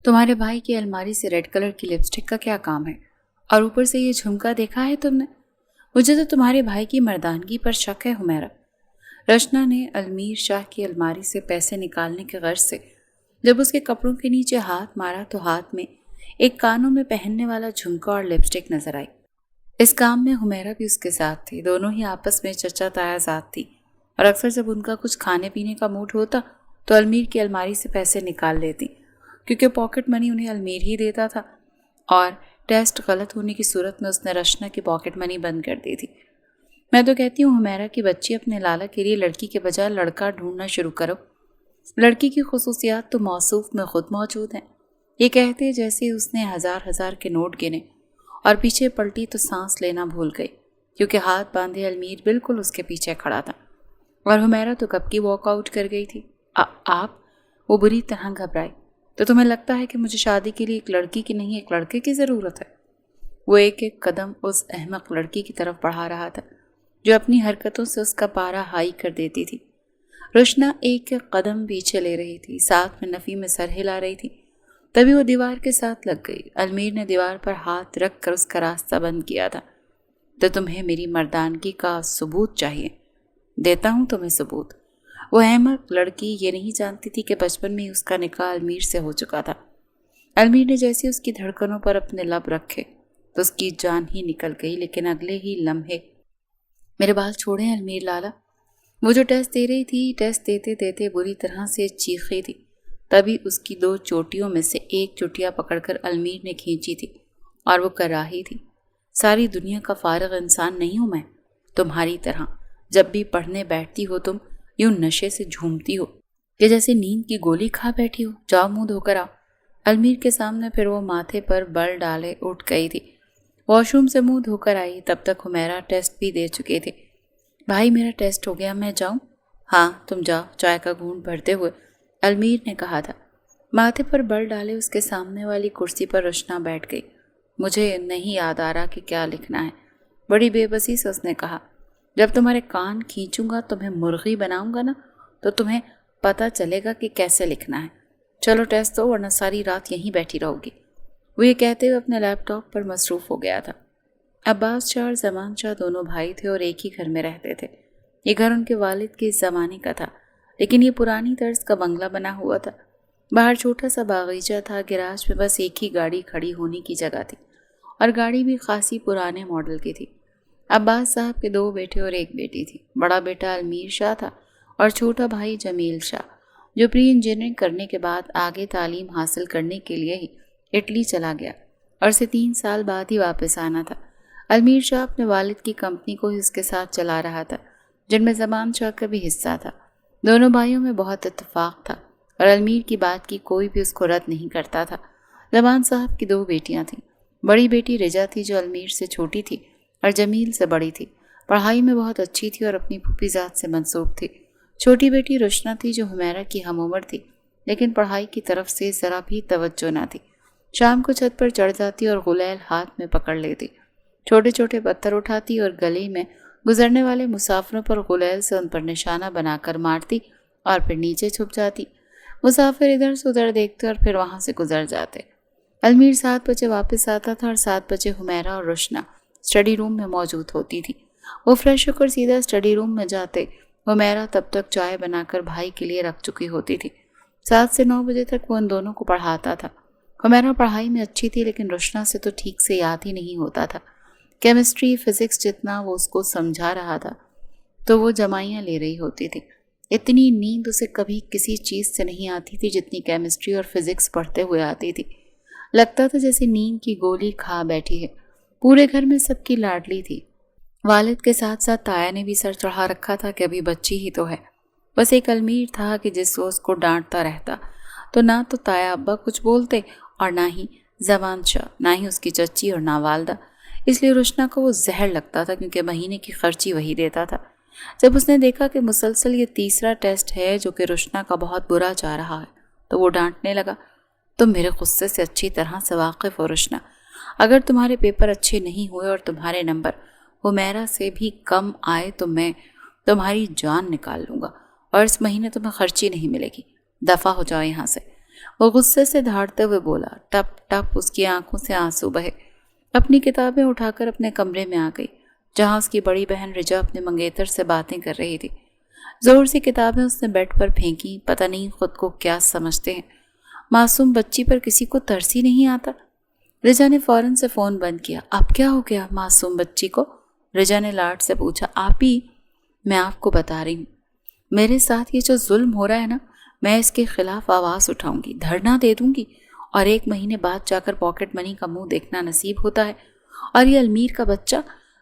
تمہارے بھائی کی الماری سے ریڈ کلر کی لپسٹک کا کیا کام ہے؟ اور اوپر سے یہ جھمکا دیکھا ہے تم نے؟ مجھے تو تمہارے بھائی کی مردانگی پر شک ہے حمیرہ۔ رشنا نے المیر شاہ کی الماری سے پیسے نکالنے کے غرض سے جب اس کے کپڑوں کے نیچے ہاتھ مارا تو ہاتھ میں ایک کانوں میں پہننے والا جھمکا اور لپسٹک نظر آئی۔ اس کام میں حمیرہ بھی اس کے ساتھ تھی، دونوں ہی آپس میں چچا تایا ذات تھی، اور اکثر جب ان کا کچھ کھانے پینے کا موڈ ہوتا تو المیر کی الماری سے پیسے نکال لیتی، کیونکہ پاکٹ منی انہیں المیر ہی دیتا تھا، اور ٹیسٹ غلط ہونے کی صورت میں اس نے رشنا کی پاکٹ منی بند کر دی تھی۔ میں تو کہتی ہوں حمیرہ کی بچی اپنے لالا کے لیے لڑکی کے بجائے لڑکا ڈھونڈنا شروع کرو۔ لڑکی کی خصوصیات تو موصوف میں خود موجود ہیں۔ یہ کہتے جیسے اس نے ہزار ہزار کے نوٹ گنے اور پیچھے پلٹی تو سانس لینا بھول گئی، کیونکہ ہاتھ باندھے المیر بالکل اس کے پیچھے کھڑا تھا، اور حمیرہ تو کب کی واک آؤٹ کر گئی تھی۔ آپ؟ وہ بری طرح گھبرائی۔ تو تمہیں لگتا ہے کہ مجھے شادی کے لیے ایک لڑکی کی نہیں ایک لڑکے کی ضرورت ہے؟ وہ ایک ایک قدم اس احمق لڑکی کی طرف بڑھا رہا تھا جو اپنی حرکتوں سے اس کا پارا ہائی کر دیتی تھی۔ رشنا ایک ایک قدم پیچھے لے رہی تھی، ساتھ میں نفی میں سر ہلا رہی تھی۔ تبھی وہ دیوار کے ساتھ لگ گئی۔ المیر نے دیوار پر ہاتھ رکھ کر اس کا راستہ بند کیا تھا۔ تو تمہیں میری مردانگی کا ثبوت چاہیے؟ دیتا ہوں تمہیں ثبوت۔ وہ احمق لڑکی یہ نہیں جانتی تھی کہ بچپن میں اس کا نکاح المیر سے ہو چکا تھا۔ المیر نے جیسے اس کی دھڑکنوں پر اپنے لب رکھے تو اس کی جان ہی نکل گئی، لیکن اگلے ہی لمحے میرے بال چھوڑیں المیر لالا۔ وہ جو ٹیسٹ دے رہی تھی، ٹیسٹ دیتے دیتے بری طرح سے چیخی تھی۔ تبھی اس کی دو چوٹیوں میں سے ایک چوٹیا پکڑ کر المیر نے کھینچی تھی، اور وہ کر رہی تھی، ساری دنیا کا فارغ انسان نہیں ہوں میں، تمہاری طرح جب بھی پڑھنے بیٹھتی ہو تم یوں نشے سے جھومتی ہو کہ جیسے نیند کی گولی کھا بیٹھی ہو۔ جاؤ منہ دھو کر آؤ۔ المیر کے سامنے پھر وہ ماتھے پر بل ڈالے اٹھ گئی تھی۔ واش روم سے منہ دھو کر آئی، تب تک حمیرہ ٹیسٹ بھی دے چکے تھے۔ بھائی میرا ٹیسٹ ہو گیا، میں جاؤں؟ ہاں تم جاؤ، چائے کا گھونٹ بھرتے ہوئے المیر نے کہا تھا۔ ماتھے پر بل ڈالے اس کے سامنے والی کرسی پر رشنا بیٹھ گئی۔ مجھے نہیں یاد آ رہا کہ کیا لکھنا ہے، بڑی بے بسی سے اس نے کہا۔ جب تمہارے کان کھینچوں گا، تمہیں مرغی بناؤں گا نا، تو تمہیں پتہ چلے گا کہ کیسے لکھنا ہے۔ چلو ٹیسٹ دو ورنہ ساری رات یہیں بیٹھی رہو گی۔ وہ یہ کہتے ہوئے اپنے لیپ ٹاپ پر مصروف ہو گیا تھا۔ عباس شاہ اور زمان شاہ دونوں بھائی تھے اور ایک ہی گھر میں رہتے تھے۔ یہ گھر ان کے والد کے اس زمانے کا تھا، لیکن یہ پرانی طرز کا بنگلہ بنا ہوا تھا۔ باہر چھوٹا سا باغیچہ تھا، گیراج میں بس ایک ہی گاڑی کھڑی ہونے کی جگہ تھی، اور گاڑی بھی خاصی پرانے ماڈل کی تھی۔ عباس صاحب کے دو بیٹے اور ایک بیٹی تھی۔ بڑا بیٹا المیر شاہ تھا اور چھوٹا بھائی جمیل شاہ، جو پری انجینئرنگ کرنے کے بعد آگے تعلیم حاصل کرنے کے لیے ہی اٹلی چلا گیا اور اسے 3 سال بعد ہی واپس آنا تھا۔ المیر شاہ اپنے والد کی کمپنی کو ہی اس کے ساتھ چلا رہا تھا، جن میں زمان شاہ کا بھی حصہ تھا۔ دونوں بھائیوں میں بہت اتفاق تھا اور المیر کی بات کی کوئی بھی اس کو رد نہیں کرتا تھا۔ زمان صاحب کی 2 بیٹیاں تھیں۔ بڑی بیٹی رجا تھی جو المیر سے چھوٹی تھی اور جمیل سے بڑی تھی، پڑھائی میں بہت اچھی تھی اور اپنی پھوپھی ذات سے منسوب تھی۔ چھوٹی بیٹی رشنا تھی جو حمیرہ کی ہم عمر تھی، لیکن پڑھائی کی طرف سے ذرا بھی توجہ نہ تھی۔ شام کو چھت پر چڑھ جاتی اور غلیل ہاتھ میں پکڑ لیتی، چھوٹے چھوٹے پتھر اٹھاتی اور گلی میں گزرنے والے مسافروں پر غلیل سے ان پر نشانہ بنا کر مارتی اور پھر نیچے چھپ جاتی۔ مسافر ادھر سے ادھر دیکھتے اور پھر وہاں سے گزر جاتے۔ المیر 7 بجے واپس آتا تھا اور 7 بجے حمیرہ اور رشنا اسٹڈی روم میں موجود ہوتی تھی۔ وہ فریش ہو کر سیدھا اسٹڈی روم میں جاتے۔ حمیرہ تب تک چائے بنا کر بھائی کے لیے رکھ چکی ہوتی تھی۔ 7 سے 9 بجے تک وہ ان دونوں کو پڑھاتا تھا۔ حمیرہ پڑھائی میں اچھی تھی، لیکن رشنا سے تو ٹھیک سے یاد ہی نہیں ہوتا تھا۔ کیمسٹری، فزکس جتنا وہ اس کو سمجھا رہا تھا تو وہ جمائیاں لے رہی ہوتی تھی۔ اتنی نیند اسے کبھی کسی چیز سے نہیں آتی تھی جتنی کیمسٹری اور فزکس پڑھتے ہوئے آتی تھی۔ لگتا تھا جیسے نیند کی گولی کھا بیٹھی ہے۔ پورے گھر میں سب کی لاڈلی تھی۔ والد کے ساتھ ساتھ تایا نے بھی سر چڑھا رکھا تھا کہ ابھی بچی ہی تو ہے۔ بس ایک المیر تھا کہ جس روز کو ڈانٹتا رہتا تو نہ تو تایا ابا کچھ بولتے اور نہ ہی زمان شاہ، نہ ہی اس کی چچی اور نہ والدہ۔ اس لیے رشنا کو وہ زہر لگتا تھا، کیونکہ مہینے کی خرچی وہی دیتا تھا۔ جب اس نے دیکھا کہ مسلسل یہ 3را ٹیسٹ ہے جو کہ رشنا کا بہت برا جا رہا ہے تو وہ ڈانٹنے لگا، تم میرے غصے سے اچھی طرح سے واقف ہو رشنا۔ اگر تمہارے پیپر اچھے نہیں ہوئے اور تمہارے نمبر حمیرہ سے بھی کم آئے تو میں تمہاری جان نکال لوں گا اور اس مہینے تمہیں خرچی نہیں ملے گی۔ دفع ہو جاؤ یہاں سے۔ وہ غصے سے دھاڑتے ہوئے بولا۔ ٹپ ٹپ اس کی آنکھوں سے آنسو بہے۔ اپنی کتابیں اٹھا کر اپنے کمرے میں آ گئی، جہاں اس کی بڑی بہن رجا اپنے منگیتر سے باتیں کر رہی تھی۔ زور سے کتابیں اس نے بیڈ پر پھینکی۔ پتہ نہیں خود کو کیا سمجھتے ہیں، معصوم بچی پر کسی کو ترس ہی نہیں آتا۔ رجا نے فوراً سے فون بند کیا۔ اب کیا ہو گیا معصوم بچی کو؟ رجا نے لاڈ سے پوچھا۔ آپ ہی، میں آپ کو بتا رہی ہوں، میرے ساتھ یہ جو ظلم ہو رہا ہے نا، میں اس کے خلاف آواز اٹھاؤں گی، دھرنا دے دوں گی، اور 1 مہینے بعد جا کر پاکٹ منی کا منہ دیکھنا نصیب ہوتا ہے۔ اور یہ المیر کا بچہ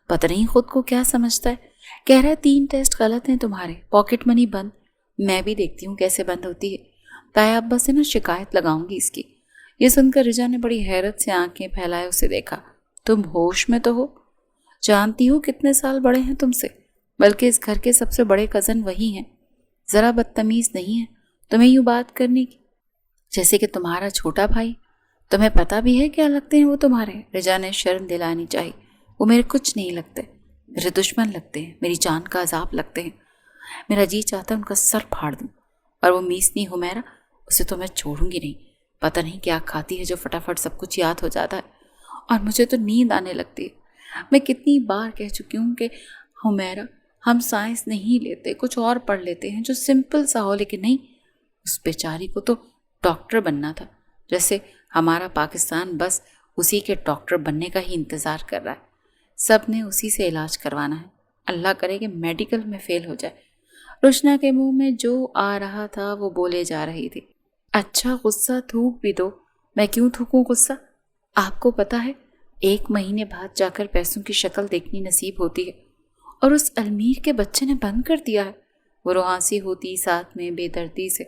پتہ نہیں خود کو کیا سمجھتا ہے، کہہ رہا ہے 3 ٹیسٹ غلط ہیں تمہارے، پاکٹ منی بند۔ میں بھی دیکھتی ہوں کیسے بند ہوتی ہے، تایا ابا سے نا شکایت لگاؤں گی اس کی۔ یہ سن کر رجا نے بڑی حیرت سے آنکھیں پھیلائے اسے دیکھا۔ تم ہوش میں تو ہو؟ جانتی ہو کتنے سال بڑے ہیں تم سے، بلکہ اس گھر کے سب سے بڑے کزن وہی ہیں۔ ذرا بدتمیز نہیں ہے تمہیں یوں بات کرنے کی، جیسے کہ تمہارا چھوٹا بھائی۔ تمہیں پتہ بھی ہے کیا لگتے ہیں وہ تمہارے؟ رجا نے شرم دلانی چاہی۔ وہ میرے کچھ نہیں لگتے، میرے دشمن لگتے ہیں، میری جان کا عذاب لگتے ہیں۔ میرا جی چاہتا ہے ان کا سر پھاڑ دوں، اور وہ میسنی حمیرہ، اسے تو میں چھوڑوں گی نہیں۔ پتہ نہیں کیا کھاتی ہے جو فٹافٹ سب کچھ یاد ہو جاتا ہے، اور مجھے تو نیند آنے لگتی ہے۔ میں کتنی بار کہہ چکی ہوں کہ حمیرہ، ہم سائنس نہیں لیتے، کچھ اور پڑھ لیتے ہیں جو سمپل سا ہو، لیکن نہیں، اس بیچاری کو تو ڈاکٹر بننا تھا، جیسے ہمارا پاکستان بس اسی کے ڈاکٹر بننے کا ہی انتظار کر رہا ہے۔ سب نے اسی سے علاج کروانا ہے، اللہ کرے کہ میڈیکل میں فیل ہو جائے۔ روشنا کے منہ میں جو آ رہا تھا وہ بولے جا رہی تھی۔ اچھا غصہ تھوک بھی دو۔ میں کیوں تھوکوں غصہ؟ آپ کو پتہ ہے 1 مہینے بعد جا کر پیسوں کی شکل دیکھنی نصیب ہوتی ہے، اور اس المیر کے بچے نے بند کر دیا ہے۔ وہ روحانسی ہوتی ساتھ میں بے دردی سے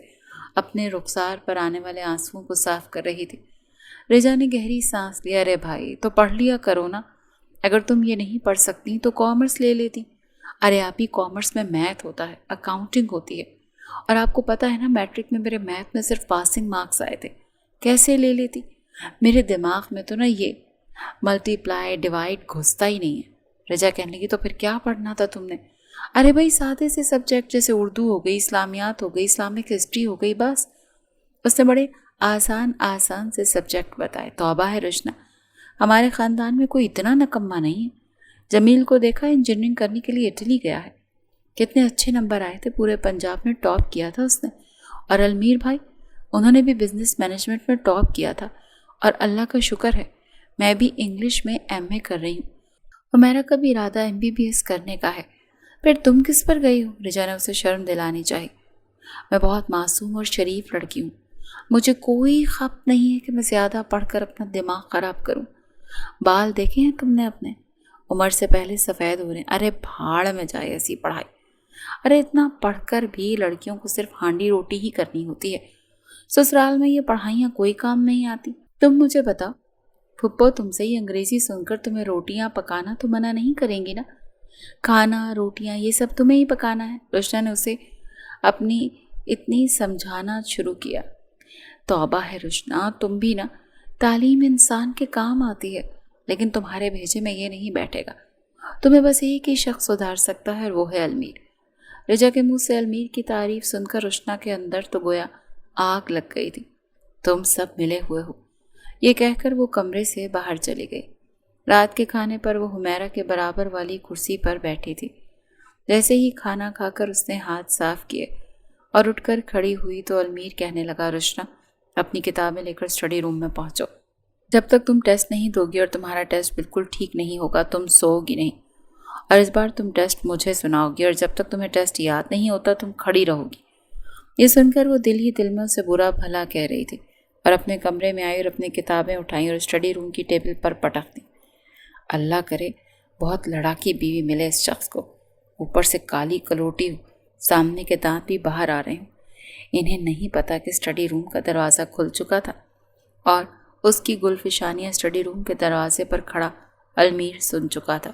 اپنے رخسار پر آنے والے آنسوؤں کو صاف کر رہی تھی۔ رجا نے گہری سانس لیا۔ ارے بھائی، تو پڑھ لیا کرو نا، اگر تم یہ نہیں پڑھ سکتی تو کامرس لے لیتی۔ ارے آپ ہی، کامرس میں میتھ ہوتا ہے، اکاؤنٹنگ ہوتی ہے، اور آپ کو پتہ ہے نا میٹرک میں میرے میتھ میں صرف پاسنگ مارکس آئے تھے، کیسے لے لیتی؟ میرے دماغ میں تو نا یہ ملٹی پلائی ڈیوائڈ گھستا ہی نہیں ہے۔ رجا کہنے لگی، تو پھر کیا پڑھنا تھا تم نے؟ ارے بھائی سادے سے سبجیکٹ جیسے اردو ہو گئی، اسلامیات ہو گئی، اسلامک ہسٹری ہو گئی، بس۔ اس نے بڑے آسان سے سبجیکٹ بتائے۔ توبہ ہے روشنا، ہمارے خاندان میں کوئی اتنا نکما نہیں ہے۔ جمیل کو دیکھا انجینئرنگ کرنے کے لیے اٹلی گیا ہے، کتنے اچھے نمبر آئے تھے، پورے پنجاب میں ٹاپ کیا تھا اس نے۔ اور المیر بھائی، انہوں نے بھی بزنس مینجمنٹ میں ٹاپ کیا تھا، اور اللہ کا شکر ہے میں بھی انگلش میں MA کر رہی ہوں، اور میرا کبھی ارادہ MBBS کرنے کا ہے۔ پھر تم کس پر گئی ہو؟ رجا نے اسے شرم دلانی چاہی۔ میں بہت معصوم اور شریف لڑکی ہوں، مجھے کوئی خبر نہیں ہے کہ میں زیادہ پڑھ کر اپنا دماغ خراب کروں۔ بال دیکھے ہیں تم نے اپنے؟ عمر سے پہلے سفید ہو رہے ہیں۔ ارے بھاڑ میں جائے ایسی پڑھائی۔ ارے اتنا پڑھ کر بھی لڑکیوں کو صرف ہانڈی روٹی ہی کرنی ہوتی ہے، سسرال میں یہ پڑھائیاں کوئی کام نہیں آتی۔ تم مجھے بتاؤ، پھپھو تم سے ہی انگریزی سن کر تمہیں روٹیاں پکانا تو منع نہیں کریں گی نا؟ کھانا، روٹیاں، یہ سب تمہیں ہی پکانا ہے۔ روشنا نے اسے اپنی اتنی سمجھانا شروع کیا۔ توبہ ہے روشنا، تم بھی نا، تعلیم انسان کے کام آتی ہے، لیکن تمہارے بھیجے میں یہ نہیں بیٹھے گا۔ تمہیں بس ایک ہی شخص سدھار سکتا ہے، اور وہ ہے المیر۔ رجا کے منہ سے المیر کی تعریف سن کر روشنا کے اندر تو گویا آگ لگ گئی تھی۔ تم سب ملے ہوئے ہو، یہ کہہ کر وہ کمرے سے باہر چلی گئی۔ رات کے کھانے پر وہ حمیرہ کے برابر والی کرسی پر بیٹھی تھی۔ جیسے ہی کھانا کھا کر اس نے ہاتھ صاف کیے اور اٹھ کر کھڑی ہوئی تو المیر کہنے لگا، روشنا اپنی کتابیں لے کر اسٹڈی روم میں پہنچو۔ جب تک تم ٹیسٹ نہیں دو گی اور تمہارا ٹیسٹ بالکل ٹھیک نہیں ہوگا تم سو گی نہیں، اور اس بار تم ٹیسٹ مجھے سناؤ گی، اور جب تک تمہیں ٹیسٹ یاد نہیں ہوتا تم کھڑی رہو گی۔ یہ سن کر وہ دل ہی دل میں اسے برا بھلا کہہ رہی تھی، اور اپنے کمرے میں آئی اور اپنی کتابیں اٹھائیں اور اسٹڈی روم کی ٹیبل پر پٹک دیں۔ اللہ کرے بہت لڑاکی بیوی ملے اس شخص کو، اوپر سے کالی کلوٹی ہو، سامنے کے دانت بھی باہر آ رہے ہوں۔ انہیں نہیں پتا کہ اسٹڈی روم کا دروازہ کھل چکا تھا، اور اس کی گلفشانیاں اسٹڈی روم کے دروازے پر کھڑا المیر سن چکا تھا۔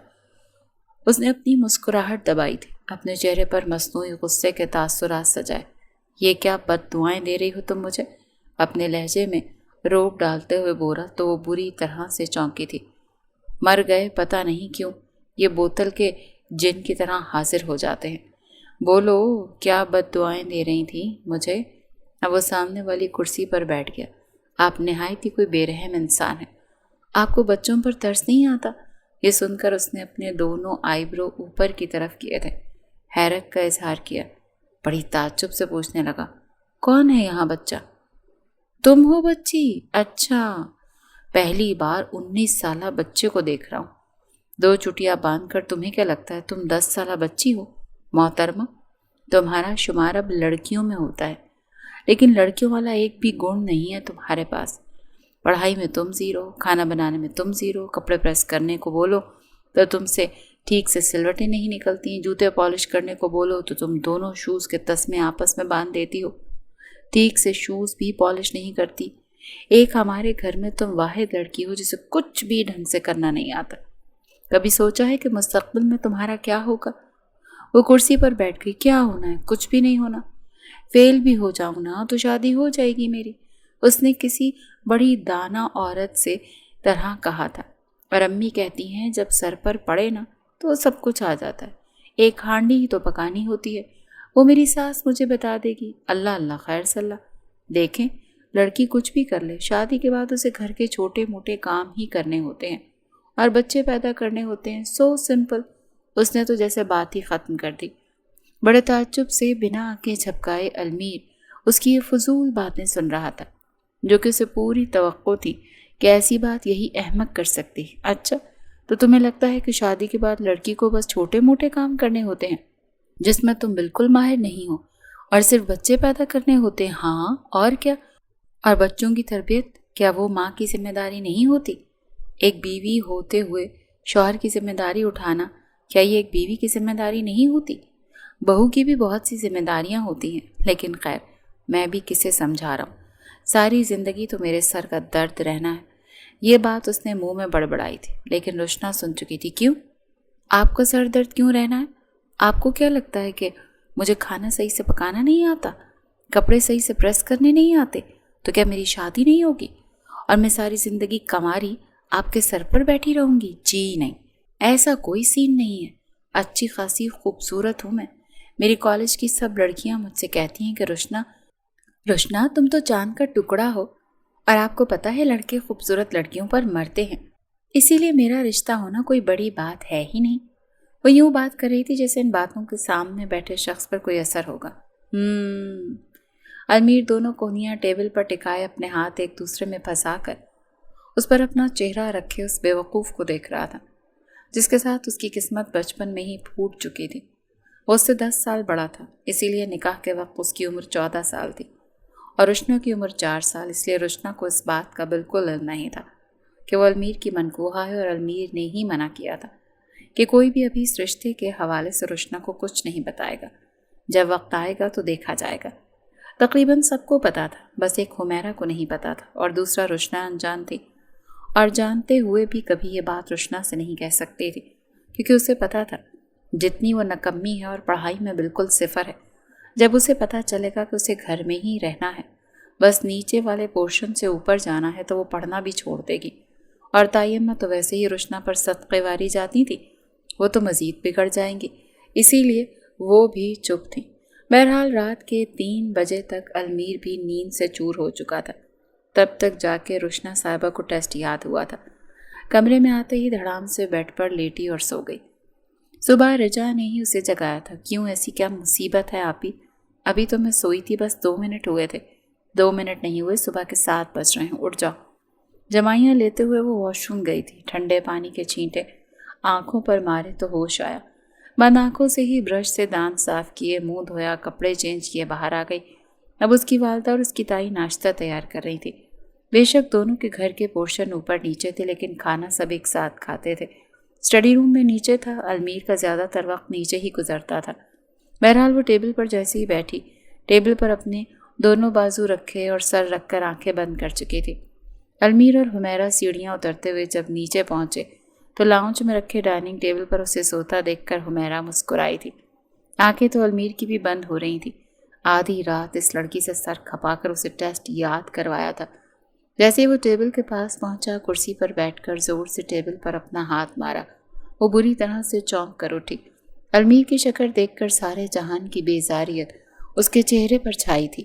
اس نے اپنی مسکراہٹ دبائی تھی، اپنے چہرے پر مصنوعی غصے کے تاثرات سجائے۔ یہ کیا بد دعائیں دے رہی ہو تم مجھے؟ اپنے لہجے میں روب ڈالتے ہوئے بولا تو وہ بری طرح سے چونکی تھی۔ مر گئے پتہ نہیں کیوں، یہ بوتل کے جن کی طرح حاضر ہو جاتے ہیں۔ بولو، کیا بد دعائیں دے رہی تھیں مجھے؟ اب وہ سامنے والی کرسی پر بیٹھ گیا۔ آپ نہایت ہی کوئی بے رحم انسان ہے۔ آپ کو بچوں پر ترس نہیں آتا؟ یہ سن کر اس نے اپنے دونوں آئی برو اوپر کی طرف کیے تھے، حیرت کا اظہار کیا۔ بڑی تعجب سے پوچھنے لگا، کون ہے یہاں بچہ؟ تم ہو بچی؟ اچھا، پہلی بار 19 سالہ بچے کو دیکھ رہا ہوں۔ 2 چٹیاں باندھ کر تمہیں کیا لگتا ہے تم 10 سالہ بچی ہو؟ محترمہ، تمہارا شمار اب لڑکیوں میں ہوتا ہے، لیکن لڑکیوں والا ایک بھی گن نہیں ہے تمہارے پاس۔ پڑھائی میں تم زیرو، کھانا بنانے میں تم زیرو، کپڑے پریس کرنے کو بولو تو تم سے ٹھیک سے سلوٹیں نہیں نکلتی، جوتے پالش کرنے کو بولو تو تم دونوں شوز کے تسمے آپس میں باندھ دیتی ہو، ٹھیک سے شوز بھی پالش نہیں کرتی۔ ایک ہمارے گھر میں تم واحد لڑکی ہو جسے کچھ بھی ڈھنگ سے کرنا نہیں آتا۔ کبھی سوچا ہے کہ مستقبل میں تمہارا کیا ہوگا؟ وہ کرسی پر بیٹھ گئی۔ کیا ہونا ہے؟ کچھ بھی نہیں ہونا۔ فیل بھی ہو جاؤں نا تو شادی ہو جائے گی میری، اس نے کسی بڑی دانا عورت سے طرح کہا تھا، اور امی کہتی ہیں جب سر پر پڑے نا تو سب کچھ آ جاتا ہے، ایک ہانڈی ہی تو پکانی ہوتی ہے۔ وہ میری ساس مجھے بتا دے گی۔ اللہ اللہ خیر صلاح۔ دیکھیں، لڑکی کچھ بھی کر لے، شادی کے بعد اسے گھر کے چھوٹے موٹے کام ہی کرنے ہوتے ہیں اور بچے پیدا کرنے ہوتے ہیں، سو سمپل۔ اس نے تو جیسے بات ہی ختم کر دی۔ بڑے تعجب سے بنا آنکھیں جھپکائے المیر اس کی یہ فضول باتیں سن رہا تھا، جو کہ اسے پوری توقع تھی کہ ایسی بات یہی احمق کر سکتی ہے۔ اچھا، تو تمہیں لگتا ہے کہ شادی کے بعد لڑکی کو بس چھوٹے موٹے کام کرنے ہوتے ہیں جس میں تم بالکل ماہر نہیں ہو، اور صرف بچے پیدا کرنے ہوتے ہیں؟ ہاں، اور کیا؟ اور بچوں کی تربیت، کیا وہ ماں کی ذمہ داری نہیں ہوتی؟ ایک بیوی ہوتے ہوئے شوہر کی ذمہ داری اٹھانا، کیا یہ ایک بیوی کی ذمہ داری نہیں ہوتی؟ بہو کی بھی بہت سی ذمہ داریاں ہوتی ہیں، لیکن خیر، میں بھی کسے سمجھا رہا ہوں، ساری زندگی تو میرے سر کا درد رہنا ہے۔ یہ بات اس نے منہ میں بڑبڑائی تھی، لیکن روشنا سن چکی تھی۔ کیوں؟ آپ کا سر درد کیوں رہنا ہے؟ آپ کو کیا لگتا ہے کہ مجھے کھانا صحیح سے پکانا نہیں آتا، کپڑے صحیح سے پریس کرنے نہیں آتے؟ تو کیا میری شادی نہیں ہوگی اور میں ساری زندگی کماری آپ کے سر پر بیٹھی رہوں گی؟ جی نہیں، ایسا کوئی سین نہیں ہے۔ اچھی خاصی خوبصورت ہوں میں، میری کالج کی سب لڑکیاں مجھ سے کہتی ہیں کہ روشنا تم تو چاند کا ٹکڑا ہو، اور آپ کو پتہ ہے لڑکے خوبصورت لڑکیوں پر مرتے ہیں، اسی لیے میرا رشتہ ہونا کوئی بڑی بات ہے ہی نہیں۔ وہ یوں بات کر رہی تھی جیسے ان باتوں کے سامنے بیٹھے شخص پر کوئی اثر ہوگا۔ المیر دونوں کونیاں ٹیبل پر ٹکائے اپنے ہاتھ ایک دوسرے میں پھنسا کر اس پر اپنا چہرہ رکھے اس بے وقوف کو دیکھ رہا تھا، جس کے ساتھ اس کی قسمت بچپن میں ہی پھوٹ چکی تھی۔ وہ اس سے 10 سال بڑا تھا، اسی لیے نکاح کے وقت اس کی عمر 14 سال تھی اور روشنا کی عمر 4 سال، اس لیے روشنا کو اس بات کا بالکل علم نہیں تھا کہ وہ المیر کی منکوحہ ہے، اور المیر نے ہی منع کیا تھا کہ کوئی بھی ابھی اس رشتے کے حوالے سے روشنا کو کچھ نہیں بتائے گا، جب وقت آئے گا تو دیکھا جائے گا۔ تقریباً سب کو پتا تھا، بس ایک حمیرہ کو نہیں پتا تھا، اور دوسرا روشنا انجان تھی، اور جانتے ہوئے بھی کبھی یہ بات روشنا سے نہیں کہہ سکتی تھی، کیونکہ اسے پتا تھا جتنی وہ نکمی ہے اور پڑھائی میں بالکل صفر ہے، جب اسے پتا چلے گا کہ اسے گھر میں ہی رہنا ہے، بس نیچے والے پورشن سے اوپر جانا ہے، تو وہ پڑھنا بھی چھوڑ دے گی، اور تائیمہ تو ویسے ہی روشنا پر صدقے واری جاتی تھی، وہ تو مزید بگڑ جائیں گی، اسی لیے وہ بھی چپ تھی۔ بہرحال رات کے 3 بجے تک المیر بھی نیند سے چور ہو چکا تھا، تب تک جا کے روشنا صاحبہ کو ٹیسٹ یاد ہوا تھا۔ کمرے میں آتے ہی دھڑام سے بیڈ پر لیٹی اور سو گئی۔ صبح رجا نے ہی اسے جگایا تھا۔ کیوں، ایسی کیا مصیبت ہے آپی؟ ابھی تو میں سوئی تھی، بس 2 منٹ ہوئے تھے۔ 2 منٹ نہیں ہوئے، صبح کے 7 بج رہے ہیں، اٹھ جاؤ۔ جمائیاں لیتے ہوئے وہ واش روم گئی تھی، ٹھنڈے پانی کے چھینٹے آنکھوں پر مارے تو ہوش آیا۔ بند آنکھوں سے ہی برش سے دانت صاف کیے، منہ دھویا، کپڑے چینج کیے باہر آ گئی۔ اب اس کی والدہ اور اس کی تائی ناشتہ تیار کر رہی تھی۔ بے شک دونوں کے گھر کے پورشن اوپر نیچے تھے، لیکن کھانا سب ایک ساتھ کھاتے تھے۔ اسٹڈی روم میں نیچے تھا، المیر کا زیادہ تر وقت نیچے ہی گزرتا تھا۔ بہرحال وہ ٹیبل پر جیسے ہی بیٹھی، ٹیبل پر اپنے دونوں بازو رکھے اور سر رکھ کر آنکھیں بند کر چکی تھی۔ المیر اور حمیرہ سیڑھیاں اترتے ہوئے جب نیچے پہنچے تو لاؤنج میں رکھے ڈائننگ ٹیبل پر اسے سوتا دیکھ کر حمیرہ مسکرائی تھی۔ آنکھیں تو المیر کی بھی بند ہو رہی تھیں۔ آدھی رات اس لڑکی سے سر کھپا کر اسے ٹیسٹ یاد کروایا تھا۔ جیسے ہی وہ ٹیبل کے پاس پہنچا، کرسی پر بیٹھ کر زور سے ٹیبل پر اپنا ہاتھ مارا۔ وہ بری طرح سے چونک کر اٹھی۔ المیر کی شکل دیکھ کر سارے جہان کی بیزاریت اس کے چہرے پر چھائی تھی۔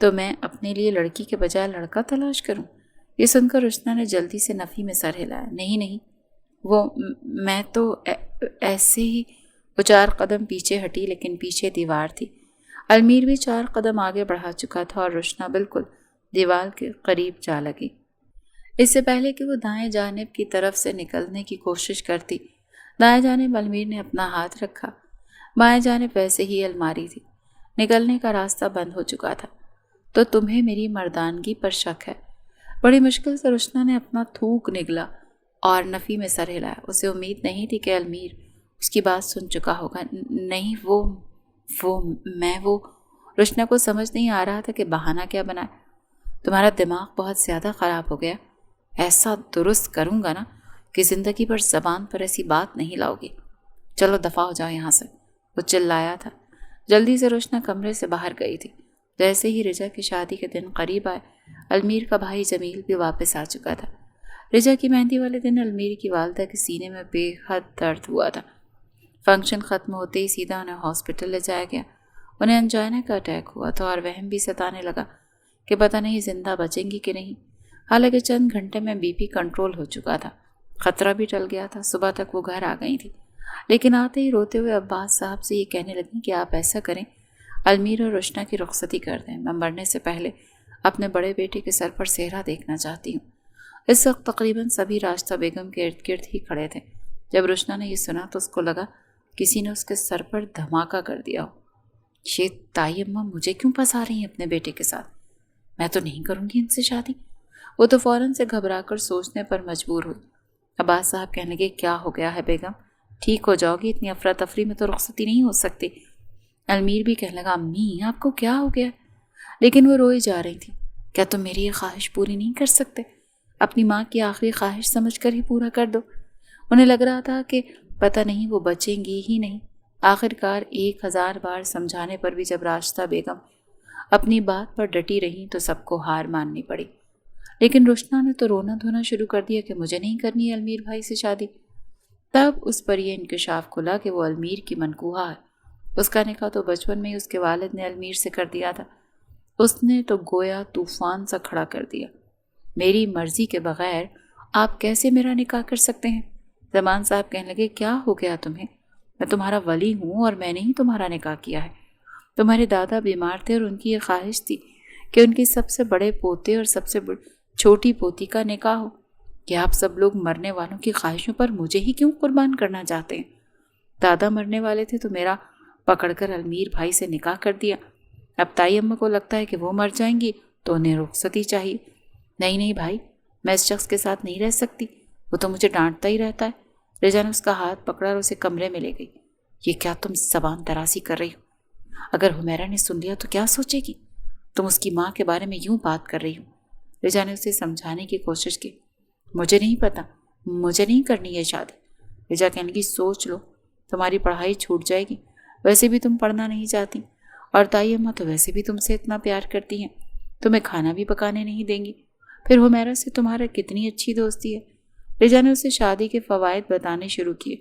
تو میں اپنے لیے لڑکی کے بجائے لڑکا تلاش کروں؟ یہ سن کر رشنا نے جلدی سے نفی میں سر ہلایا۔ نہیں نہیں، وہ میں تو ایسے ہی۔ وہ 4 قدم پیچھے ہٹی، لیکن پیچھے دیوار تھی۔ المیر بھی 4 قدم آگے بڑھا چکا تھا اور رشنا بالکل دیوار کے قریب جا لگی۔ اس سے پہلے کہ وہ دائیں جانب کی طرف سے نکلنے کی کوشش کرتی، دائیں جانب المیر نے اپنا ہاتھ رکھا۔ بائیں جانب ویسے ہی الماری تھی، نکلنے کا راستہ بند ہو چکا تھا۔ تو تمہیں میری مردانگی پر شک ہے؟ بڑی مشکل سے رشنا نے اپنا تھوک نگلا اور نفی میں سر ہلایا۔ اسے امید نہیں تھی کہ المیر اس کی بات سن چکا ہوگا۔ نہیں، وہ رشنا کو سمجھ نہیں آ رہا تھا کہ بہانہ کیا بنائے۔ تمہارا دماغ بہت زیادہ خراب ہو گیا۔ ایسا درست کروں گا نا کہ زندگی پر زبان پر ایسی بات نہیں لاؤ گی۔ چلو دفع ہو جاؤ یہاں سے، وہ چلایا تھا۔ جلدی سے رشنا کمرے سے باہر گئی تھی۔ جیسے ہی رجا کی شادی کے دن قریب آئے، المیر کا بھائی جمیل بھی واپس آ چکا تھا۔ رجا کی مہندی والے دن المیر کی والدہ کے سینے میں بے حد درد ہوا تھا۔ فنکشن ختم ہوتے ہی سیدھا انہیں ہاسپٹل لے جایا گیا۔ انہیں انجائنا کا اٹیک ہوا تھا اور وہم بھی ستانے لگا کہ پتہ نہیں زندہ بچیں گی کہ نہیں۔ حالانکہ چند گھنٹے میں بی پی کنٹرول ہو چکا تھا، خطرہ بھی ٹل گیا تھا۔ صبح تک وہ گھر آ گئی تھی، لیکن آتے ہی روتے ہوئے عباس صاحب سے یہ کہنے لگیں کہ آپ ایسا کریں، المیر اور رشنا کی رخصتی کر دیں۔ میں مرنے سے پہلے اپنے بڑے بیٹے کے سر پر سہرا دیکھنا چاہتی ہوں۔ اس وقت تقریباً سبھی راستہ بیگم کے ارد گرد ہی کھڑے تھے۔ جب رشنا نے یہ سنا تو اس کو لگا کسی نے اس کے سر پر دھماکہ کر دیا ہو۔ یہ تائی اماں مجھے کیوں پھنسا رہی ہیں اپنے بیٹے کے ساتھ؟ میں تو نہیں کروں گی ان سے شادی۔ وہ تو فوراً سے گھبرا کر سوچنے پر مجبور ہوئی۔ عباس صاحب کہنے لگے کیا ہو گیا ہے بیگم؟ ٹھیک ہو جاؤ گی، اتنی افراتفری میں تو رخصتی نہیں ہو سکتی۔ المیر بھی کہنے لگا امی آپ کو کیا ہو گیا؟ لیکن وہ روئی جا رہی تھی۔ کیا تم میری یہ خواہش پوری نہیں کر سکتے؟ اپنی ماں کی آخری خواہش سمجھ کر ہی پورا کر دو۔ انہیں لگ رہا تھا کہ پتہ نہیں وہ بچیں گی ہی نہیں۔ آخرکار 1000 بار سمجھانے پر بھی جب راشدہ بیگم اپنی بات پر ڈٹی رہی تو سب کو ہار ماننی پڑی۔ لیکن رشنا نے تو رونا دھونا شروع کر دیا کہ مجھے نہیں کرنی ہے المیر بھائی سے شادی۔ تب اس پر یہ انکشاف کھلا کہ وہ المیر کی منکوہا ہے۔ اس کا نکاح تو بچپن میں ہی اس کے والد نے المیر سے کر دیا تھا۔ اس نے تو گویا طوفان سا کھڑا کر دیا۔ میری مرضی کے بغیر آپ کیسے میرا نکاح کر سکتے ہیں؟ زمان صاحب کہنے لگے کیا ہو گیا تمہیں؟ میں تمہارا ولی ہوں اور میں نے ہی تمہارا نکاح کیا ہے۔ تمہارے دادا بیمار تھے اور ان کی یہ خواہش تھی کہ ان کی سب سے بڑے پوتے اور سب سے چھوٹی پوتی کا نکاح ہو۔ کہ آپ سب لوگ مرنے والوں کی خواہشوں پر مجھے ہی کیوں قربان کرنا چاہتے ہیں؟ دادا مرنے والے تھے تو میرا پکڑ کر المیر بھائی سے نکاح کر دیا۔ اب تائی اماں کو لگتا ہے کہ وہ مر جائیں گی تو انہیں رخصتی چاہیے۔ نہیں بھائی، میں اس شخص کے ساتھ نہیں رہ سکتی، وہ تو مجھے ڈانٹتا ہی رہتا ہے۔ رجا نے اس کا ہاتھ پکڑا اور اسے کمرے میں لے گئی۔ یہ کیا تم زبان دراسی کر رہی ہو؟ اگر حمیرہ نے سن لیا تو کیا سوچے گی؟ تم اس کی ماں کے بارے میں یوں بات کر رہی ہو۔ رجا نے اسے سمجھانے کی کوشش کی۔ مجھے نہیں پتا، مجھے نہیں کرنی یہ شادی۔ رجا کہنے لگی سوچ لو، تمہاری پڑھائی چھوٹ جائے گی، ویسے بھی تم پڑھنا نہیں چاہتی، اور تائی اماں تو ویسے بھی تم سے اتنا پیار کرتی ہیں، تمہیں کھانا بھی پکانے نہیں دیں گی۔ پھر حمیرہ سے تمہارا کتنی اچھی دوستی ہے۔ رجا نے اسے شادی کے فوائد بتانے شروع کیے،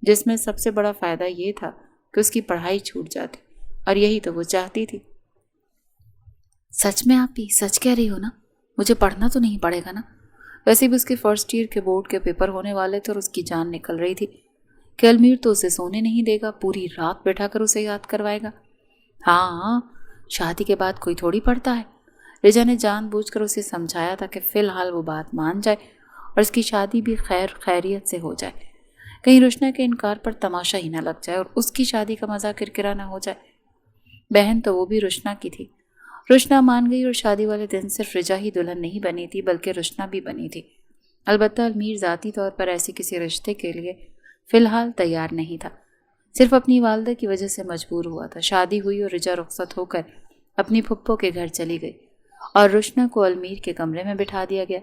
جس میں سب سے بڑا فائدہ یہ تھا کہ اس کی پڑھائی چھوٹ جاتی، اور یہی تو وہ چاہتی تھی۔ سچ میں آپ بھی سچ کہہ رہی ہو نا؟ مجھے پڑھنا تو نہیں پڑے گا نا؟ ویسے بھی اس کے فرسٹ ایئر کے بورڈ کے پیپر ہونے والے تھے اور اس کی جان نکل رہی تھی کہ المیر تو اسے سونے نہیں دے گا، پوری رات بیٹھا کر اسے یاد کروائے گا۔ ہاں، شادی کے بعد کوئی تھوڑی پڑھتا ہے۔ رجا نے جان بوجھ کر اسے سمجھایا تھا کہ فی الحال وہ بات مان جائے اور اس کی شادی بھی خیر خیریت سے ہو جائے، کہیں رشنا کے انکار پر تماشا ہی نہ لگ جائے اور اس کی شادی کا مزہ کرکرا نہ ہو جائے۔ بہن تو وہ بھی رشنا کی تھی۔ رشنا مان گئی اور شادی والے دن صرف رجا ہی دلہن نہیں بنی تھی بلکہ رشنا بھی بنی تھی۔ البتہ المیر ذاتی طور پر ایسے کسی رشتے کے لیے فی الحال تیار نہیں تھا، صرف اپنی والدہ کی وجہ سے مجبور ہوا تھا۔ شادی ہوئی اور رجا رخصت ہو کر اپنی پھپھو کے گھر چلی گئی اور رشنا کو المیر کے کمرے میں بٹھا دیا گیا۔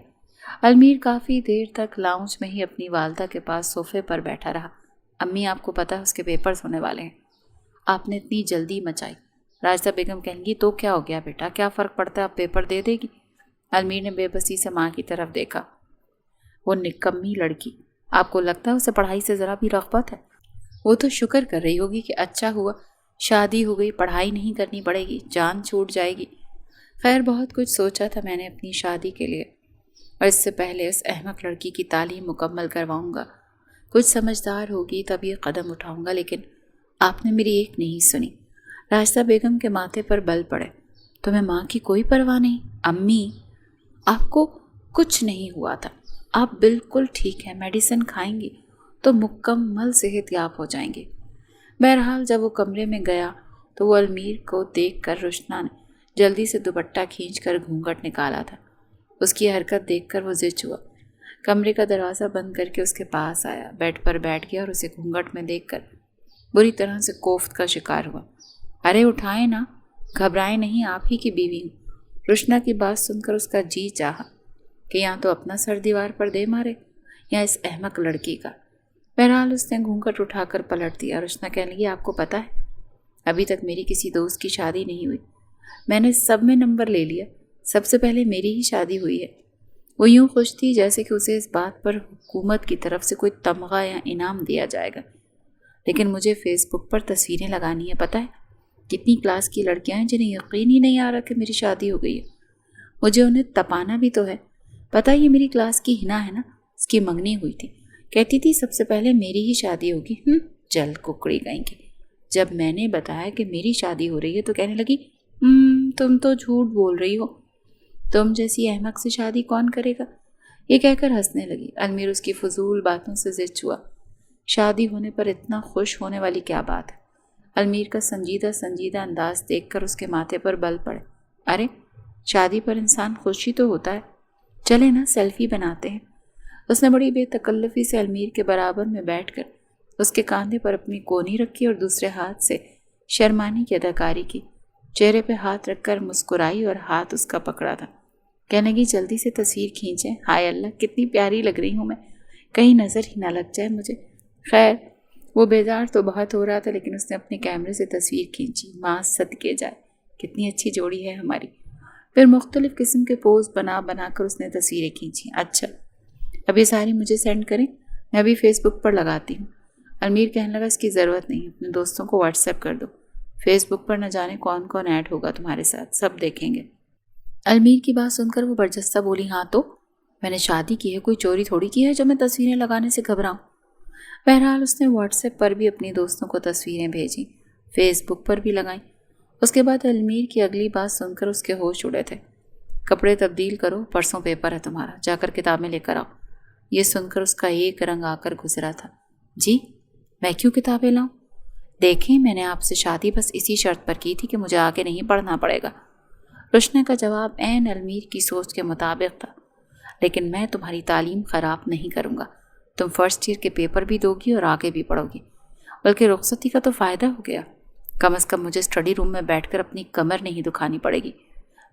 المیر کافی دیر تک لاؤنج میں ہی اپنی والدہ کے پاس صوفے پر بیٹھا رہا۔ امی آپ کو پتہ ہے اس کے پیپرز ہونے والے ہیں، آپ نے اتنی جلدی مچائی۔ راجدہ بیگم کہیں گی تو کیا ہو گیا بیٹا، کیا فرق پڑتا ہے، آپ پیپر دے دے گی۔ المیر نے بے بسی سے ماں کی طرف دیکھا۔ وہ نکمی لڑکی، آپ کو لگتا ہے اسے پڑھائی سے ذرا بھی رغبت ہے؟ وہ تو شکر کر رہی ہوگی کہ اچھا ہوا شادی ہو گئی، پڑھائی نہیں کرنی پڑے گی، جان چھوٹ جائے گی۔ خیر بہت کچھ سوچا تھا میں نے اپنی شادی کے لیے، اور اس سے پہلے اس احمق لڑکی کی تعلیم مکمل کرواؤں گا، کچھ سمجھدار ہوگی تب یہ قدم اٹھاؤں گا، لیکن آپ نے میری ایک نہیں سنی۔ راشدہ بیگم کے ماتھے پر بل پڑے۔ تمہیں ماں کی کوئی پرواہ نہیں؟ امی، آپ کو کچھ نہیں ہوا تھا، آپ بالکل ٹھیک ہیں، میڈیسن کھائیں گی تو مکمل صحت یاب ہو جائیں گے۔ بہرحال جب وہ کمرے میں گیا تو وہ المیر کو دیکھ کر رشنا نے جلدی سے دوپٹہ کھینچ کر گھونگھٹ نکالا تھا۔ اس کی حرکت دیکھ کر وہ زچ ہوا، کمرے کا دروازہ بند کر کے اس کے پاس آیا، بیڈ پر بیٹھ گیا اور اسے گھونگھٹ میں دیکھ کر بری طرح سے کوفت کا شکار ہوا۔ ارے اٹھائیں نا، گھبرائیں نہیں، آپ ہی کی بیوی ہوں۔ رشنا کی بات سن کر اس کا جی چاہا کہ یا تو اپنا سر دیوار پر دے مارے یا اس احمق لڑکی کا۔ بہرحال اس نے گھونگھٹ اٹھا کر پلٹ دیا۔ رشنا کہنے لگی، آپ کو پتہ ہے ابھی تک میری کسی دوست کی شادی نہیں ہوئی، میں نے سب میں نمبر لے لیا، سب سے پہلے میری ہی شادی ہوئی ہے۔ وہ یوں خوش تھی جیسے کہ اسے اس بات پر حکومت کی طرف سے کوئی تمغہ یا انعام دیا جائے گا۔ لیکن مجھے فیس بک پر تصویریں لگانی ہے، پتہ ہے کتنی کلاس کی لڑکیاں ہیں جنہیں یقین ہی نہیں آ رہا کہ میری شادی ہو گئی ہے۔ مجھے انہیں تپانا بھی تو ہے۔ پتہ یہ میری کلاس کی ہنا ہے نا، اس کی منگنی ہوئی تھی، کہتی تھی سب سے پہلے میری ہی شادی ہوگی۔ جل ککڑی گئیں گے۔ جب میں نے بتایا کہ میری شادی ہو رہی ہے تو کہنے لگی، تم تو جھوٹ بول رہی ہو، تم جیسی احمق سے شادی کون کرے گا؟ یہ کہہ کر ہنسنے لگی۔ المیر اس کی فضول باتوں سے زچ ہوا۔ شادی ہونے پر اتنا خوش ہونے والی کیا بات ہے؟ المیر کا سنجیدہ انداز دیکھ کر اس کے ماتھے پر بل پڑے۔ ارے شادی پر انسان خوش ہی تو ہوتا ہے، چلے نا سیلفی بناتے ہیں۔ اس نے بڑی بے تکلفی سے المیر کے برابر میں بیٹھ کر اس کے کاندھے پر اپنی کونی رکھی اور دوسرے ہاتھ سے شرمانے کی اداکاری کی، چہرے پہ ہاتھ رکھ کر مسکرائی اور ہاتھ اس کا پکڑا تھا۔ کہنے کی جلدی سے تصویر کھینچیں، ہائے اللہ کتنی پیاری لگ رہی ہوں میں، کہیں نظر ہی نہ لگ جائے مجھے۔ خیر وہ بیدار تو بہت ہو رہا تھا لیکن اس نے اپنے کیمرے سے تصویر کھینچی۔ ماں صدقے جائے کتنی اچھی جوڑی ہے ہماری۔ پھر مختلف قسم کے پوز بنا بنا کر اس نے تصویریں کھینچی۔ اچھا اب یہ ساری مجھے سینڈ کریں، میں ابھی فیس بک پر لگاتی ہوں۔ المیر کہنے لگا، اس کی ضرورت نہیں، اپنے دوستوں کو واٹس ایپ کر دو، فیس بک پر نہ جانے کون کون ایڈ ہوگا تمہارے ساتھ، سب دیکھیں گے۔ المیر کی بات سن کر وہ برجستہ بولی، ہاں تو میں نے شادی کی ہے، کوئی چوری تھوڑی کی ہے جو میں تصویریں لگانے سے گھبراؤں۔ بہرحال اس نے واٹس ایپ پر بھی اپنی دوستوں کو تصویریں بھیجیں، فیس بک پر بھی لگائیں۔ اس کے بعد المیر کی اگلی بات سن کر اس کے ہوش اڑے تھے۔ کپڑے تبدیل کرو، پرسوں پیپر ہے تمہارا، جا کر کتابیں لے کر آؤ۔ یہ سن کر اس کا ایک رنگ آ کر گزرا تھا۔ جی میں کیوں کتابیں لاؤں؟ دیکھیں میں نے آپ سے شادی بس اسی شرط پر کی تھی کہ مجھے آگے نہیں پڑھنا پڑے گا۔ رشنا کا جواب عین المیر کی سوچ کے مطابق تھا، لیکن میں تمہاری تعلیم خراب نہیں کروں گا، تم فرسٹ ایئر کے پیپر بھی دو گی اور آگے بھی پڑھو گی، بلکہ رخصتی کا تو فائدہ ہو گیا، کم از کم مجھے اسٹڈی روم میں بیٹھ کر اپنی کمر نہیں دکھانی پڑے گی،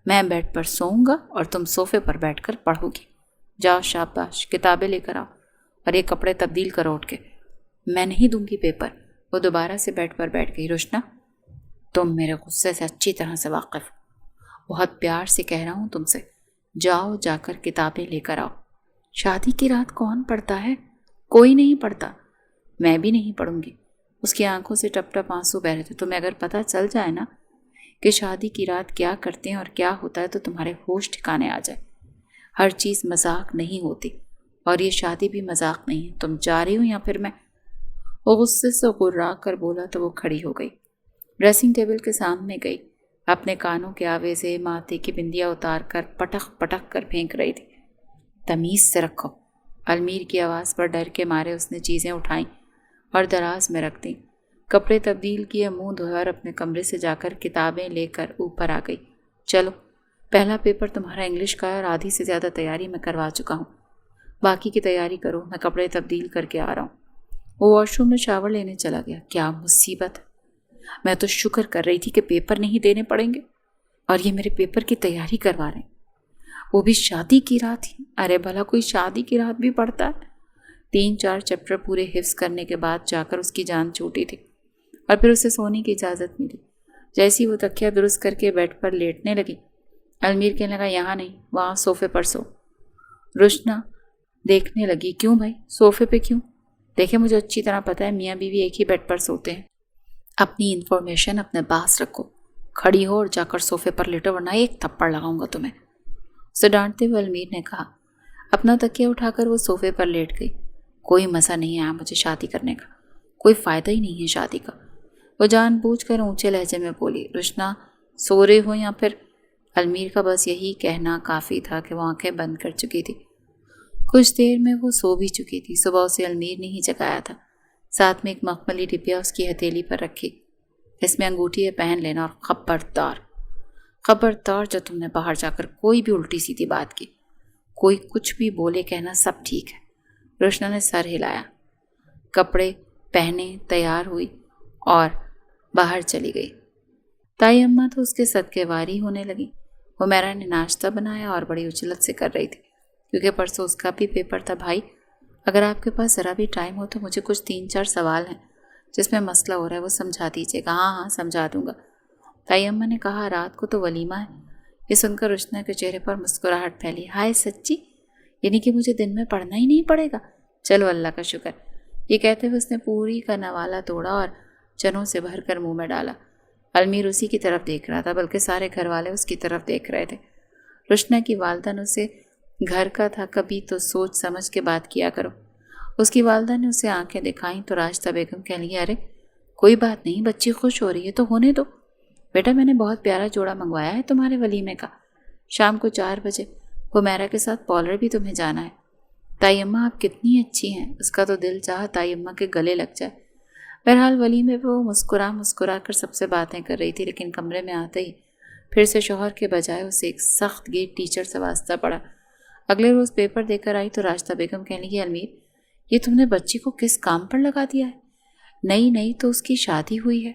میں بیڈ پر سوؤں گا اور تم صوفے پر بیٹھ کر پڑھو گی۔ جاؤ شاباش، کتابیں لے کر آؤ اور یہ کپڑے تبدیل کرو اٹھ کے، میں نہیں دوں گی پیپر۔ وہ دوبارہ سے بیڈ پر بیٹھ گئی۔ رشنا تم میرے غصے سے اچھی طرح سے واقف، بہت پیار سے کہہ رہا ہوں تم سے، جاؤ جا کر کتابیں لے کر آؤ۔ شادی کی رات کون پڑھتا ہے؟ کوئی نہیں پڑھتا، میں بھی نہیں پڑھوں گی۔ اس کی آنکھوں سے ٹپ ٹپ آنسو بہ رہے تھے۔ تمہیں اگر پتہ چل جائے نا کہ شادی کی رات کیا کرتے ہیں اور کیا ہوتا ہے تو تمہارے ہوش ٹھکانے آ جائے۔ ہر چیز مذاق نہیں ہوتی اور یہ شادی بھی مذاق نہیں ہے۔ تم جا رہی ہو یا پھر میں؟ وہ غصے سے غرا کر بولا تو وہ کھڑی ہو گئی، ڈریسنگ ٹیبل کے سامنے گئی، اپنے کانوں کے آویزے ماتھے کی بندیاں اتار کر پٹخ پٹخ کر پھینک رہی تھی۔ تمیز سے رکھو۔ المیر کی آواز پر ڈر کے مارے اس نے چیزیں اٹھائیں اور دراز میں رکھ دیں، کپڑے تبدیل کیے، منہ دھویا اور اپنے کمرے سے جا کر کتابیں لے کر اوپر آ گئی۔ چلو پہلا پیپر تمہارا انگلش کا ہے اور آدھی سے زیادہ تیاری میں کروا چکا ہوں، باقی کی تیاری کرو، میں کپڑے تبدیل کر کے آ رہا ہوں۔ وہ واش روم میں شاور لینے چلا گیا۔ کیا مصیبت، میں تو شکر کر رہی تھی کہ پیپر نہیں دینے پڑیں گے اور یہ میرے پیپر کی تیاری کروا رہے ہیں، وہ بھی شادی کی رات ہی۔ ارے بھلا کوئی شادی کی رات بھی پڑھتا ہے؟ 3-4 چیپٹر پورے حفظ کرنے کے بعد جا کر اس کی جان چھوٹی تھی اور پھر اسے سونے کی اجازت ملی۔ جیسی وہ تکیہ درست کر کے بیڈ پر لیٹنے لگی، المیر کہنے لگا، یہاں نہیں، وہاں صوفے پر سو۔ رشنا دیکھنے لگی، کیوں بھائی صوفے پہ کیوں؟ دیکھیں مجھے اچھی طرح پتہ ہے میاں بیوی ایک ہی بیڈ پر سوتے ہیں، اپنی انفارمیشن اپنے پاس رکھو، کھڑی ہو اور جا کر صوفے پر لیٹو ورنہ ایک تھپڑ لگاؤں گا تمہیں۔ اسے ڈانٹتے ہوئے المیر نے کہا۔ اپنا تکیہ اٹھا کر وہ صوفے پر لیٹ گئی۔ کوئی مزہ نہیں آیا مجھے شادی کرنے کا، کوئی فائدہ ہی نہیں ہے شادی کا۔ وہ جان بوجھ کر اونچے لہجے میں بولی۔ رشنا سو رہے ہو یا پھر؟ المیر کا بس یہی کہنا کافی تھا کہ وہ آنکھیں بند کر چکی تھی۔ کچھ دیر میں وہ سو بھی چکی تھی۔ صبح اسے المیر نے ہی جگایا تھا، ساتھ میں ایک مخملی ڈبیا اس کی ہتھیلی پر رکھی۔ اس میں انگوٹھی ہے، پہن لینا، اور خبردار جو تم نے باہر جا کر کوئی بھی الٹی سیدھی بات کی، کوئی کچھ بھی بولے، کہنا سب ٹھیک ہے۔ روشنا نے سر ہلایا، کپڑے پہنے تیار ہوئی اور باہر چلی گئی۔ تائی اماں تو اس کے صدقے واری ہونے لگی۔ حمیرہ نے ناشتہ بنایا اور بڑی اجلت سے کر رہی تھی کیونکہ پرسوں اس کا بھی پیپر تھا۔ بھائی اگر آپ کے پاس ذرا بھی ٹائم ہو تو مجھے کچھ 3-4 سوال ہیں جس میں مسئلہ ہو رہا ہے، وہ سمجھا دیجیے گا۔ ہاں سمجھا دوں گا، تائی اماں نے کہا۔ رات کو تو ولیمہ ہے۔ یہ سن کر رشنا کے چہرے پر مسکراہٹ پھیلی۔ ہائے سچی؟ یعنی کہ مجھے دن میں پڑھنا ہی نہیں پڑے گا؟ چلو اللہ کا شکر۔ یہ کہتے ہوئے اس نے پوری کا نوالا توڑا اور چنوں سے بھر کر منہ میں ڈالا۔ المیر اسی کی طرف دیکھ رہا تھا، بلکہ سارے گھر والے اس کی طرف دیکھ رہے تھے۔ رشنا کی والدہ نے اسے گھر کا تھا، کبھی تو سوچ سمجھ کے بات کیا کرو۔ اس کی والدہ نے اسے آنکھیں دکھائیں تو راستہ بیگم کہنے لگی، ارے کوئی بات نہیں، بچی خوش ہو رہی ہے تو ہونے دو۔ بیٹا میں نے بہت پیارا جوڑا منگوایا ہے تمہارے ولیمے کا، شام کو 4 بجے حمیرہ کے ساتھ پارلر بھی تمہیں جانا ہے۔ تائی اماں آپ کتنی اچھی ہیں۔ اس کا تو دل چاہا تائی اماں کے گلے لگ جائے۔ بہرحال ولیمے پہ وہ مسکرا کر سب سے باتیں کر رہی تھی، لیکن کمرے میں آتے ہی پھر سے شوہر کے بجائے اسے ایک سخت گیٹ ٹیچر سے واسطہ پڑا۔ اگلے روز پیپر دے کر آئی تو راستہ بیگم کہنے لگی، المیر یہ تم نے بچی کو کس کام پر لگا دیا ہے؟ نئی تو اس کی شادی ہوئی ہے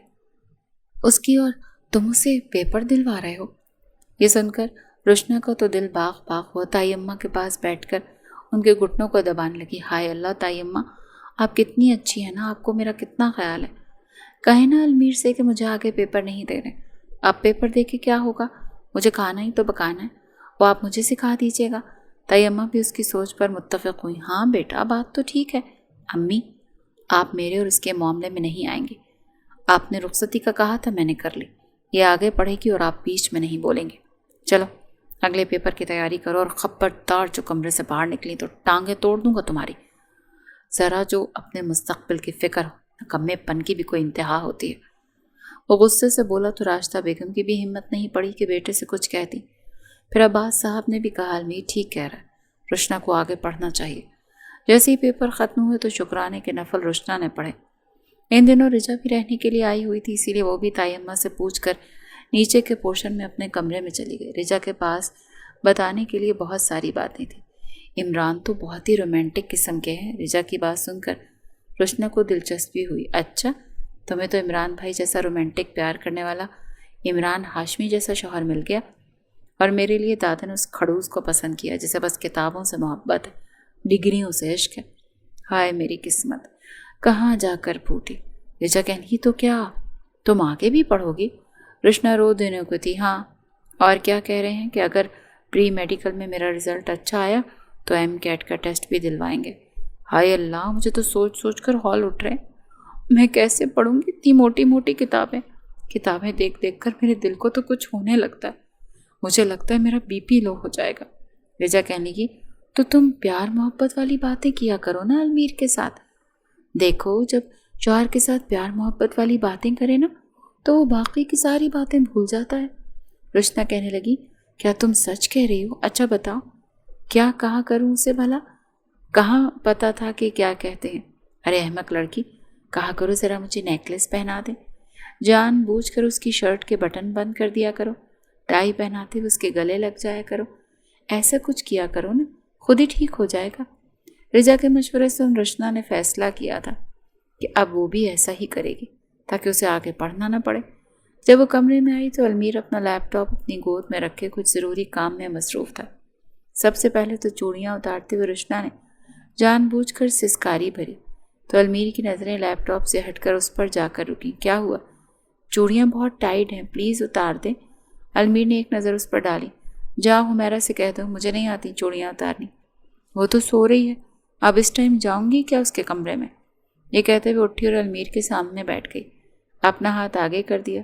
اس کی، اور تم اسے پیپر دلوا رہے ہو۔ یہ سن کر رشنا کا تو دل باغ ہوا۔ تائی اماں کے پاس بیٹھ کر ان کے گھٹنوں کو دبانے لگی۔ ہائے اللہ تائی اماں آپ کتنی اچھی ہیں نا، آپ کو میرا کتنا خیال ہے۔ کہے نا المیر سے کہ مجھے آگے پیپر نہیں دینے۔ آپ پیپر دے کے کیا ہوگا، مجھے کھانا ہی تو پکانا ہے، وہ آپ مجھے سکھا دیجیے گا۔ تائی اماں بھی اس کی سوچ پر متفق ہوئی۔ ہاں بیٹا بات تو ٹھیک ہے، امی آپ میرے اور اس کے معاملے میں نہیں آئیں گے۔ آپ نے رخصتی کا کہا تھا، میں نے کر لی، یہ آگے پڑھے گی اور آپ بیچ میں نہیں بولیں گے۔ چلو اگلے پیپر کی تیاری کرو، اور خبردار جو کمرے سے باہر نکلی تو ٹانگیں توڑ دوں گا تمہاری۔ ذرا جو اپنے مستقبل کی فکر ہو، نکمے پن کی بھی کوئی انتہا ہوتی ہے۔ وہ غصے سے بولا تو راستہ بیگم کی بھی ہمت نہیں پڑی کہ بیٹے سے کچھ کہتی۔ پھر عباس صاحب نے بھی کہا، المیر ٹھیک کہہ رہا ہے، رشنا کو آگے پڑھنا چاہیے۔ جیسے ہی پیپر ختم ہوئے تو شکرانے کے نفل رشنا نے پڑھے۔ ان دنوں رجا بھی رہنے کے لیے آئی ہوئی تھی، اسی لیے وہ بھی تائی اماں سے پوچھ کر نیچے کے پورشن میں اپنے کمرے میں چلی گئی۔ رجا کے پاس بتانے کے لیے بہت ساری باتیں تھیں۔ عمران تو بہت ہی رومانٹک قسم کے ہیں۔ رجا کی بات سن کر رشنا کو دلچسپی ہوئی۔ اچھا تمہیں تو عمران بھائی جیسا رومانٹک پیار کرنے والا عمران ہاشمی جیسا شوہر مل گیا، اور میرے لیے دادا نے اس کھڑوس کو پسند کیا جسے بس کتابوں سے محبت ہے، ڈگریوں سے عشق ہے۔ ہائے میری قسمت کہاں جا کر پھوٹی۔ رجا کہنے تو کیا تم آگے بھی پڑھو گی؟ رشنا رو دینے کو تھی۔ ہاں اور کیا کہہ رہے ہیں کہ اگر پری میڈیکل میں میرا رزلٹ اچھا آیا تو ایم کیٹ کا ٹیسٹ بھی دلوائیں گے۔ ہائے اللہ مجھے تو سوچ کر ہال اٹھ رہے ہیں، میں کیسے پڑھوں گی اتنی موٹی کتابیں دیکھ کر میرے دل کو تو کچھ ہونے لگتا ہے، مجھے لگتا ہے میرا بی پی لو ہو جائے گا۔ رجا کہنے لگی تو تم پیار محبت والی باتیں کیا کرو نا المیر کے ساتھ۔ دیکھو جب شوہر کے ساتھ پیار محبت والی باتیں کرے نا تو وہ باقی کی ساری باتیں بھول جاتا ہے۔ رشنا کہنے لگی کیا تم سچ کہہ رہی ہو؟ اچھا بتاؤ کیا کہا کروں اسے بھلا؟ کہاں پتا تھا کہ کیا کہتے ہیں؟ ارے احمق لڑکی کہا کرو ذرا مجھے نیکلس پہنا دے، جان بوجھ کر اس کی شرٹ کے بٹن بند کر دیا کرو، ٹائی پہناتے ہوئے اس کے گلے لگ جایا کرو، ایسا کچھ کیا کرو نا، خود ہی ٹھیک ہو جائے گا۔ رجا کے مشورے سے رشنا نے فیصلہ کیا تھا کہ اب وہ بھی ایسا ہی کرے گی تاکہ اسے آگے پڑھنا نہ پڑے۔ جب وہ کمرے میں آئی تو المیر اپنا لیپ ٹاپ اپنی گود میں رکھے کچھ ضروری کام میں مصروف تھا۔ سب سے پہلے تو چوڑیاں اتارتے ہوئے رشنا نے جان بوجھ کر سسکاری بھری تو المیر کی نظریں لیپ ٹاپ سے ہٹ کر اس پر جا کر رکیں۔ کیا ہوا؟ چوڑیاں بہت ٹائٹ ہیں، پلیز اتار دیں۔ المیر نے ایک نظر اس پر ڈالی۔ جا حمیرہ سے کہہ دو مجھے نہیں آتی چوڑیاں اتارنی، وہ تو سو رہی ہے، اب اس ٹائم جاؤں گی کیا اس کے کمرے میں؟ یہ کہتے ہوئے اٹھی اور المیر کے سامنے بیٹھ گئی، اپنا ہاتھ آگے کر دیا۔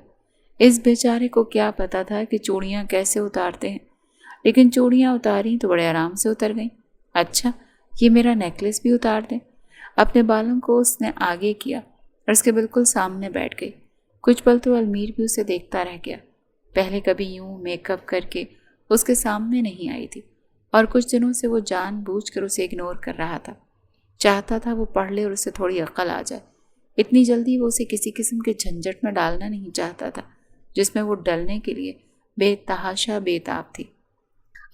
اس بیچارے کو کیا پتا تھا کہ چوڑیاں کیسے اتارتے ہیں، لیکن چوڑیاں اتاری تو بڑے آرام سے اتر گئیں۔ اچھا، یہ میرا نیکلس بھی اتار دیں۔ اپنے بالوں کو اس نے آگے کیا اور اس کے بالکل سامنے بیٹھ گئی۔ کچھ پل تو المیر بھی اسے دیکھتا رہ گیا۔ پہلے کبھی یوں میک اپ کر کے اس کے سامنے نہیں آئی تھی، اور کچھ دنوں سے وہ جان بوجھ کر اسے اگنور کر رہا تھا۔ چاہتا تھا وہ پڑھ لے اور اسے تھوڑی عقل آ جائے۔ اتنی جلدی وہ اسے کسی قسم کے جھنجٹ میں ڈالنا نہیں چاہتا تھا جس میں وہ ڈلنے کے لیے بے تحاشا بے تاب تھی۔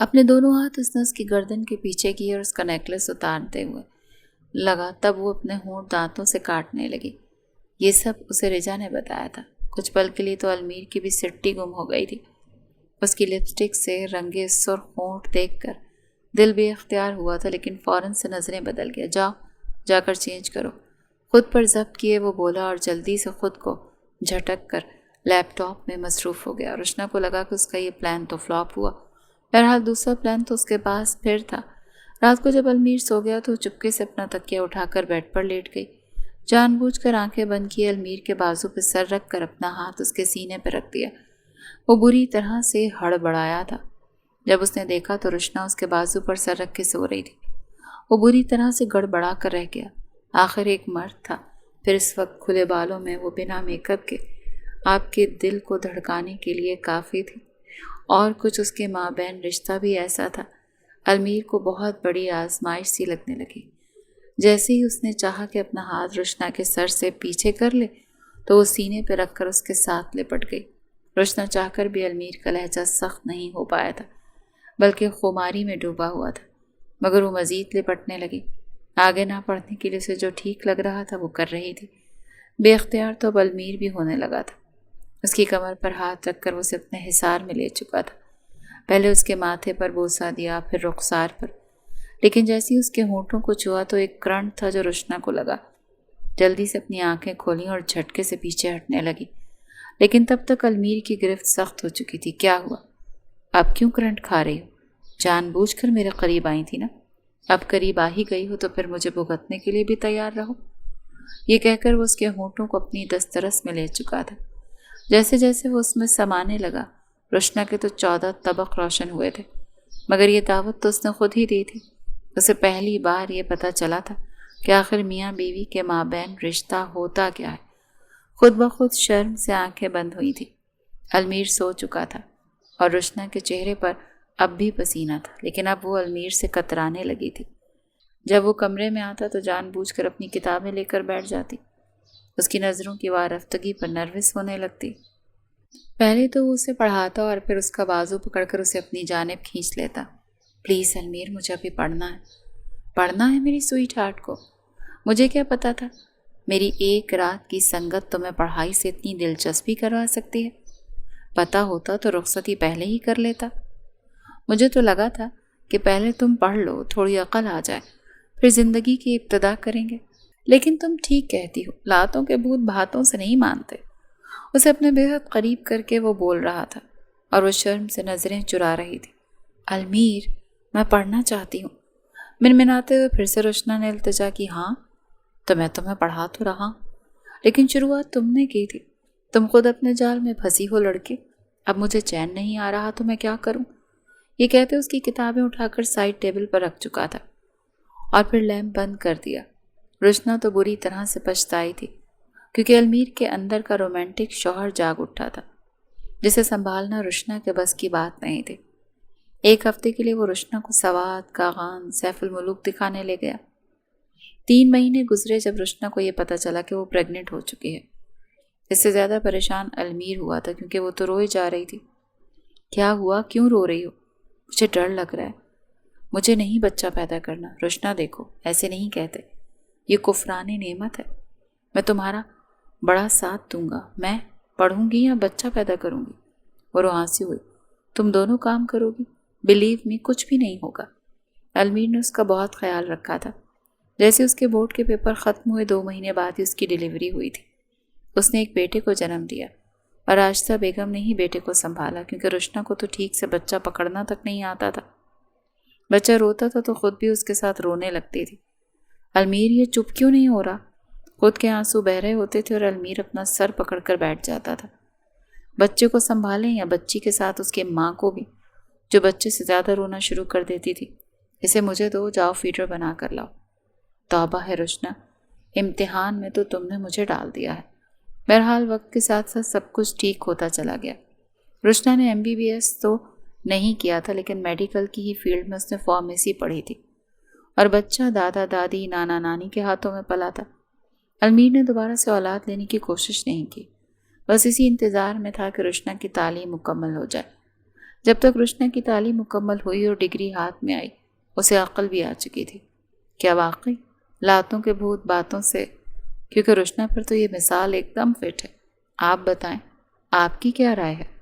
اپنے دونوں ہاتھ اس نے اس کی گردن کے پیچھے کیے اور اس کا نیکلس اتارتے ہوئے لگا، تب وہ اپنے ہونٹ دانتوں سے کاٹنے لگی۔ یہ سب اسے رجا نے بتایا تھا۔ کچھ پل کے لیے تو المیر کی بھی سٹی گم ہو گئی تھی۔ اس کی لپسٹک سے رنگے سرخ ہونٹ دیکھ کر دل بے اختیار ہوا تھا، لیکن فوراً سے نظریں بدل گیا۔ جاؤ، جا کر چینج کرو۔ خود پر ضبط کیے وہ بولا اور جلدی سے خود کو جھٹک کر لیپ ٹاپ میں مصروف ہو گیا۔ رشنا کو لگا کہ اس کا یہ پلان تو فلاپ ہوا۔ بہرحال دوسرا پلان تو اس کے پاس پھر تھا۔ رات کو جب المیر سو گیا تو چپکے سے اپنا تکیہ اٹھا کر بیڈ پر لیٹ گئی۔ جان بوجھ کر آنکھیں بند کیے المیر کے بازو پہ سر رکھ کر اپنا ہاتھ اس کے سینے پہ رکھ دیا۔ وہ بری طرح سے ہڑبڑایا تھا۔ جب اس نے دیکھا تو رشنا اس کے بازو پر سر رکھ کے سو رہی تھی۔ وہ بری طرح سے گڑبڑا کر رہ گیا۔ آخر ایک مرد تھا، پھر اس وقت کھلے بالوں میں وہ بنا میک اپ کے آپ کے دل کو دھڑکانے کے لیے کافی تھی۔ اور کچھ اس کے مابین رشتہ بھی ایسا تھا۔ المیر کو بہت بڑی آزمائش سی لگنے لگی۔ جیسے ہی اس نے چاہا کہ اپنا ہاتھ رشنا کے سر سے پیچھے کر لے تو وہ سینے پہ رکھ کر اس کے ساتھ لپٹ گئی۔ رشنا چاہ کر بھی المیر کا لہجہ سخت نہیں ہو پایا تھا، بلکہ خماری میں ڈوبا ہوا تھا، مگر وہ مزید لپٹنے لگی۔ آگے نہ پڑھنے کے لیے اسے جو ٹھیک لگ رہا تھا وہ کر رہی تھی۔ بے اختیار تو اب المیر بھی ہونے لگا تھا۔ اس کی کمر پر ہاتھ رکھ کر وہ اسے اپنے حصار میں لے چکا تھا۔ پہلے اس کے ماتھے پر بوسہ دیا، پھر رخسار پر، لیکن جیسے اس کے ہونٹوں کو چھوا تو ایک کرنٹ تھا جو رشنا کو لگا۔ جلدی سے اپنی آنکھیں کھولیں اور جھٹکے سے پیچھے ہٹنے لگی، لیکن تب تک المیر کی گرفت سخت ہو چکی تھی۔ کیا ہوا؟ اب کیوں کرنٹ کھا رہی ہو؟ جان بوجھ کر میرے قریب آئی تھی نا، اب قریب آ ہی گئی ہو تو پھر مجھے بھگتنے کے لیے بھی تیار رہو۔ یہ کہہ کر وہ اس کے ہونٹوں کو اپنی دسترس میں لے چکا تھا۔ جیسے جیسے وہ اس میں سمانے لگا، رشنا کے تو 14 طبق روشن ہوئے تھے، مگر یہ دعوت تو اس نے خود ہی دی تھی۔ اسے پہلی بار یہ پتہ چلا تھا کہ آخر میاں بیوی کے مابین رشتہ ہوتا کیا ہے۔ خود بخود شرم سے آنکھیں بند ہوئی تھی۔ المیر سو چکا تھا اور رشنا کے چہرے پر اب بھی پسینہ تھا، لیکن اب وہ المیر سے کترانے لگی تھی۔ جب وہ کمرے میں آتا تو جان بوجھ کر اپنی کتابیں لے کر بیٹھ جاتی۔ اس کی نظروں کی وارفتگی پر نروس ہونے لگتی۔ پہلے تو وہ اسے پڑھاتا اور پھر اس کا بازو پکڑ کر اسے اپنی جانب کھینچ لیتا۔ پلیز المیر، مجھے ابھی پڑھنا ہے میری سویٹ ہارٹ کو۔ مجھے کیا پتا تھا میری ایک رات کی سنگت تمہیں پڑھائی سے اتنی دلچسپی کروا سکتی ہے۔ پتا ہوتا تو رخصتی پہلے ہی کر لیتا۔ مجھے تو لگا تھا کہ پہلے تم پڑھ لو، تھوڑی عقل آ جائے، پھر زندگی کی ابتدا کریں گے۔ لیکن تم ٹھیک کہتی ہو، لاتوں کے بھوت بھاتوں سے نہیں مانتے۔ اسے اپنے بے حد قریب کر کے وہ بول رہا تھا اور وہ شرم سے نظریں چرا رہی تھی۔ المیر، میں پڑھنا چاہتی ہوں۔ منمناتے ہوئے پھر سے رشنا نے التجا کی۔ ہاں تو میں تمہیں پڑھا تو رہا ہوں، لیکن شروعات تم نے کی تھی۔ تم خود اپنے جال میں پھنسی ہو لڑکے۔ اب مجھے چین نہیں آ رہا تو میں کیا کروں؟ یہ کہتے اس کی کتابیں اٹھا کر سائڈ ٹیبل پر رکھ چکا تھا اور پھر لیمپ بند کر دیا۔ رشنا تو بری طرح سے پچھتائی تھی، کیونکہ المیر کے اندر کا رومانٹک شوہر جاگ اٹھا تھا، جسے سنبھالنا رشنا کے بس کی بات نہیں تھی۔ ایک ہفتے کے لیے وہ رشنا کو سوات، کاغان، سیف الملوک دکھانے لے گیا۔ 3 مہینے گزرے جب رشنا کو یہ پتہ چلا کہ وہ پریگننٹ ہو چکی ہے۔ اس سے زیادہ پریشان المیر ہوا تھا، کیونکہ وہ تو روئے جا رہی تھی۔ کیا ہوا؟ کیوں رو رہی ہو؟ مجھے ڈر لگ رہا ہے۔ مجھے نہیں بچہ پیدا کرنا۔ رشنا دیکھو، ایسے نہیں کہتے، یہ کفران نعمت ہے۔ میں تمہارا بڑا ساتھ دوں گا۔ میں پڑھوں گی یا بچہ پیدا کروں گی؟ وہ روانسی ہوئی۔ تم دونوں کام کرو گی؟ بلیو می، کچھ بھی نہیں ہوگا۔ المیر نے اس کا بہت خیال رکھا تھا۔ جیسے اس کے بورڈ کے پیپر ختم ہوئے 2 مہینے بعد ہی اس کی ڈیلیوری ہوئی تھی۔ اس نے ایک بیٹے کو جنم دیا اور راشدہ بیگم نے ہی بیٹے کو سنبھالا، کیونکہ رشنا کو تو ٹھیک سے بچہ پکڑنا تک نہیں آتا تھا۔ بچہ روتا تھا تو خود بھی اس کے ساتھ رونے لگتی تھی۔ المیر، یہ چپ کیوں نہیں ہو رہا؟ خود کے آنسو بہ رہے ہوتے تھے اور المیر اپنا سر پکڑ کر بیٹھ جاتا تھا۔ بچے کو سنبھالیں یا بچی کے ساتھ اس کے ماں کو بھی، جو بچے سے زیادہ رونا شروع کر دیتی تھی۔ اسے مجھے دو، جاؤ فیڈر بنا کر لاؤ۔ توبہ ہے رشنا، امتحان میں تو تم نے مجھے ڈال دیا ہے۔ بہرحال وقت کے ساتھ ساتھ سب کچھ ٹھیک ہوتا چلا گیا۔ رشنا نے MBBS تو نہیں کیا تھا، لیکن میڈیکل کی ہی فیلڈ میں اس نے فارمیسی پڑھی تھی، اور بچہ دادا دادی نانا نانی کے ہاتھوں میں پلا تھا۔ المیر نے دوبارہ سے اولاد لینے کی کوشش نہیں کی، بس اسی انتظار میں تھا کہ رشنا کی تعلیم مکمل ہو جائے۔ جب تک رشنا کی تعلیم مکمل ہوئی اور ڈگری ہاتھ میں آئی، اسے عقل بھی آ چکی تھی۔ کیا واقعی لاتوں کے بھوت باتوں سے؟ کیونکہ رشنا پر تو یہ مثال ایک دم فٹ ہے۔ آپ بتائیں، آپ کی کیا رائے ہے؟